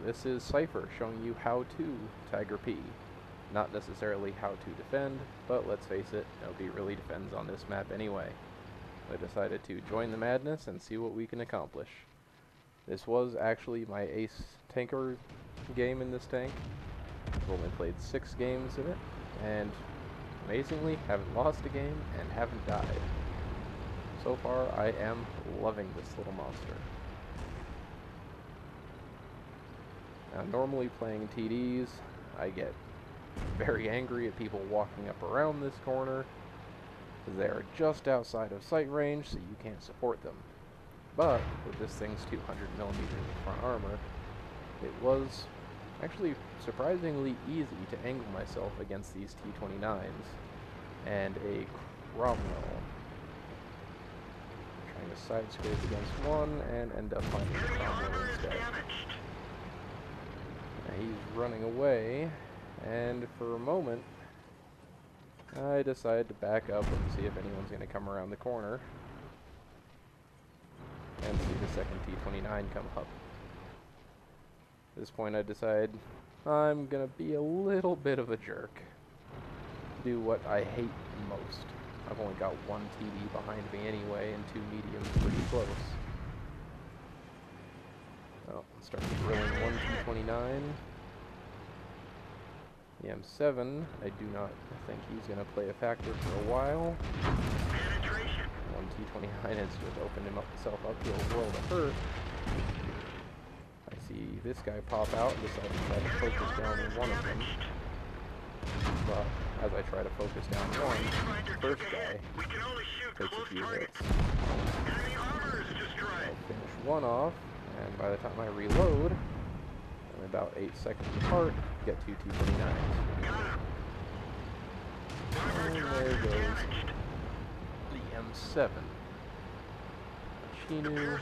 this is Cypher showing you how to Tiger P. Not necessarily how to defend, but let's face it, nobody really defends on this map anyway. I decided to join the madness and see what we can accomplish. This was actually my ace tanker game in this tank. I've only played 6 games in it, and amazingly, haven't lost a game and haven't died. So far, I am loving this little monster. Now, normally playing TDs, I get very angry at people walking up around this corner, because they are just outside of sight range, so you can't support them. But, with this thing's 200mm of front armor, it was actually surprisingly easy to angle myself against these T-29s and a Cromwell. Trying to side scrape against one and end up finding the Cromwell instead. Now he's running away, and for a moment I decided to back up and see if anyone's going to come around the corner and see the second T-29 come up. At this point I decide I'm gonna be a little bit of a jerk. Do what I hate most. I've only got one TD behind me anyway, and 2 mediums pretty close. Oh, start drilling one T-29. The M7, I do not think he's gonna play a factor for a while. One T-29 has just opened himself up to a world of hurt. I see this guy pop out and decide to try to focus down one of them. But as I try to focus down one, the first guy takes a few hits. I'll finish one off, and by the time I reload, I'm about 8 seconds apart, get 2 T-29s. And there goes the M7. Chinu,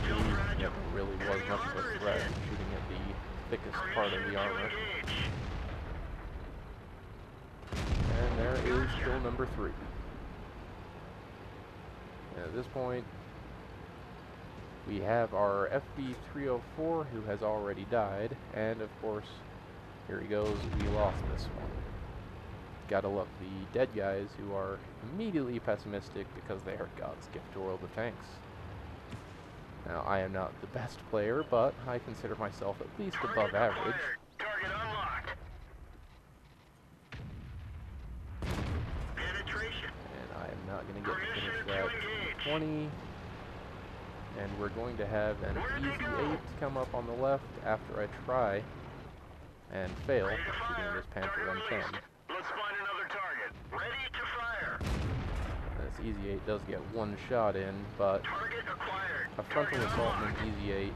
he never really was much of a threat, shooting at the thickest part of the armor. And there is kill number 3. And at this point, we have our FB304 who has already died, and of course, here he goes, we lost this one. Gotta love the dead guys who are immediately pessimistic because they are God's gift to World of Tanks. Now, I am not the best player, but I consider myself at least above average. And I am not going to get to finish that 20. And we're going to have an easy 8 come up on the left after I try and fail shooting this Panther M10. Let's find another target. Ready to fire. This Easy 8 does get one shot in, but a frontal assault in an Easy 8,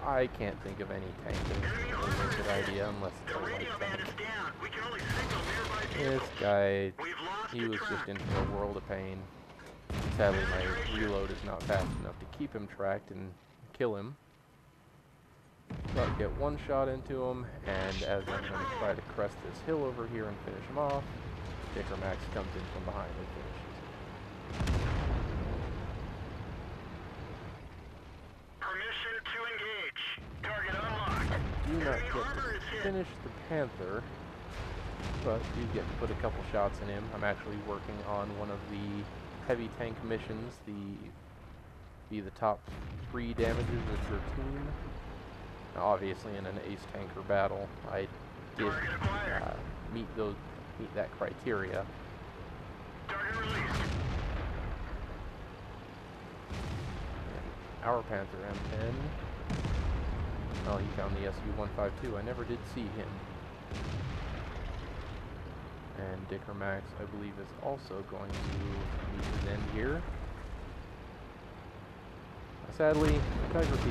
I can't think of any tank that's a really good idea unless it's a light tank. This guy, he was just in for a world of pain. Sadly, my reload is not fast enough to keep him tracked and kill him. But get one shot into him, and as I'm going to try to crest this hill over here and finish him off, Dicker Max comes in from behind and finishes. Permission to engage. Target unlocked. Do not get to finish the Panther, but do get to put a couple shots in him. I'm actually working on one of the heavy tank missions, be the top 3 damages of your team. Now, obviously, in an ace tanker battle, I did meet that criteria. Our Panther M10. Oh, he found the SU-152. I never did see him. And Dicker Max, I believe, is also going to meet his end here. Sadly, Tiger P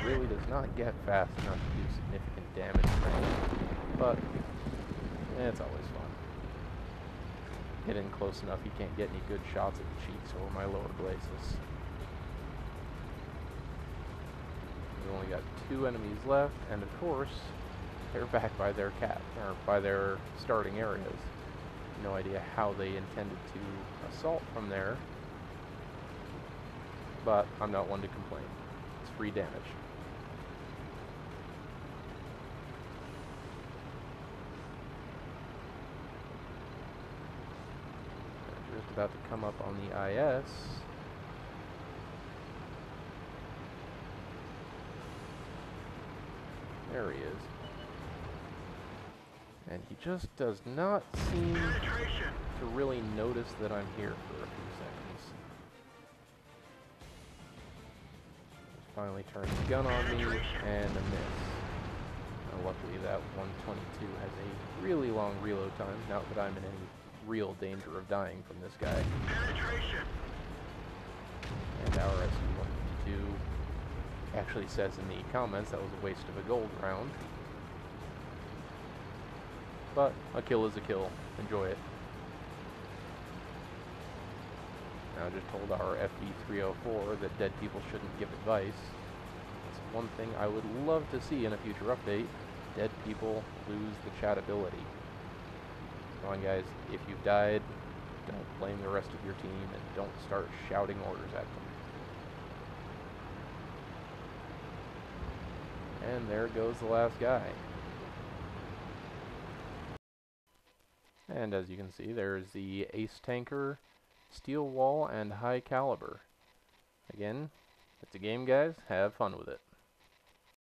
really does not get fast enough to do significant damage, but it's always fun. Get in close enough, you can't get any good shots at the cheeks or my lower glacis. We've only got 2 enemies left, and of course, they're back by their by their starting areas. No idea how they intended to assault from there, but I'm not one to complain. It's free damage. about to come up on the IS. There he is. And he just does not seem to really notice that I'm here for a few seconds. Finally turns the gun on me, and a miss. Now, luckily that 122 has a really long reload time, not that I'm in any real danger of dying from this guy. And our SU-152 actually says in the comments that was a waste of a gold round. But a kill is a kill. Enjoy it. Now, I just told our FV-304 that dead people shouldn't give advice. It's one thing I would love to see in a future update. Dead people lose the chat ability. Come on, guys. If you've died, don't blame the rest of your team and don't start shouting orders at them. And there goes the last guy. And as you can see, there's the Ace Tanker, Steel Wall, and High Caliber. Again, it's a game, guys. Have fun with it.